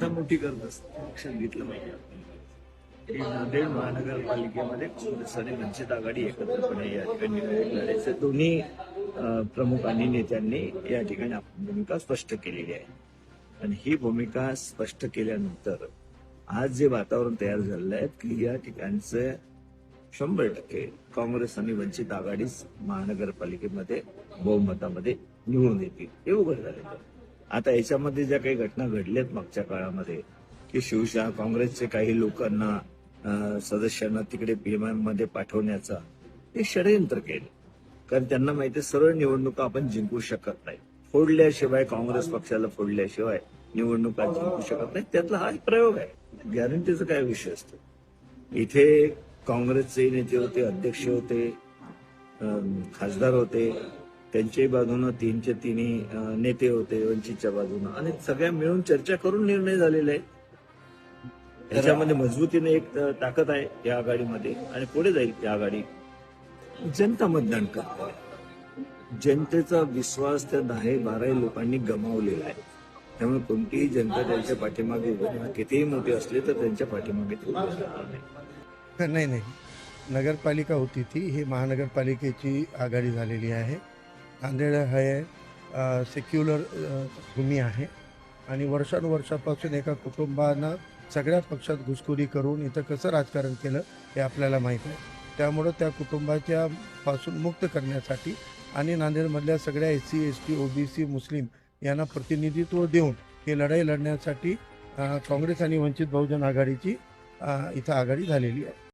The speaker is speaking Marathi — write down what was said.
मोठी करत असते, लक्षात घेतलं पाहिजे. की नांदेड महानगरपालिकेमध्ये काँग्रेस आणि वंचित आघाडी एकत्रपणे या ठिकाणी लढायचं दोन्ही प्रमुखांनी नेत्यांनी या ठिकाणी आपली भूमिका स्पष्ट केलेली आहे. आणि ही भूमिका स्पष्ट केल्यानंतर आज जे वातावरण तयार झालेलं आहे की या ठिकाणचं 100% काँग्रेस आणि वंचित आघाडीच महानगरपालिकेमध्ये बहुमतामध्ये निवडून येतील हे उघड झालेलं आहे. आता याच्यामध्ये ज्या काही घटना घडल्यात मागच्या काळामध्ये की शिवसेना काँग्रेसचे काही लोकांना सदस्यांना तिकडे मध्ये पाठवण्याचा ते षडयंत्र केलं. कारण त्यांना माहिती आहे सरळ निवडणुका आपण जिंकू शकत नाही, फोडल्याशिवाय काँग्रेस पक्षाला फोडल्याशिवाय निवडणुका जिंकू शकत नाही. त्यातला हा एक प्रयोग आहे. गॅरंटीचा काय विषय असतो. इथे काँग्रेसचे नेते होते, अध्यक्ष होते, खासदार होते, त्यांच्याही बाजूनं तीनचे तिन्ही नेते होते वंचितच्या बाजूनं आणि सगळ्या मिळून चर्चा करून निर्णय झालेला आहे. याच्यामध्ये मजबूतीने एक ताकद आहे या आघाडीमध्ये आणि पुढे जाईल या आघाडी. जनता मतदान करते. जनतेचा विश्वास त्या 10-12 लोकांनी गमावलेला आहे. त्यामुळे कोणतीही जनता त्यांच्या पाठीमागे उभी नाही. कितीही मोठे असले तर त्यांच्या पाठीमागे ते उभे राहणार नाही. नाही, नगरपालिका होती ती, ही महानगरपालिकेची आघाडी झालेली आहे. नांदेड हे सेक्युलर भूमी आहे आणि वर्षानुवर्षापासून एका कुटुंबानं सगळ्या पक्षात घुसखोरी करून इथं कसं राजकारण केलं हे आपल्याला माहीत आहे. त्यामुळं त्या कुटुंबाच्या पासून मुक्त करण्यासाठी आणि नांदेडमधल्या सगळ्या SC, ST, OBC, मुस्लिम यांना प्रतिनिधित्व देऊन ही लढाई लढण्यासाठी काँग्रेस आणि वंचित बहुजन आघाडीची इथं आघाडी झालेली आहे.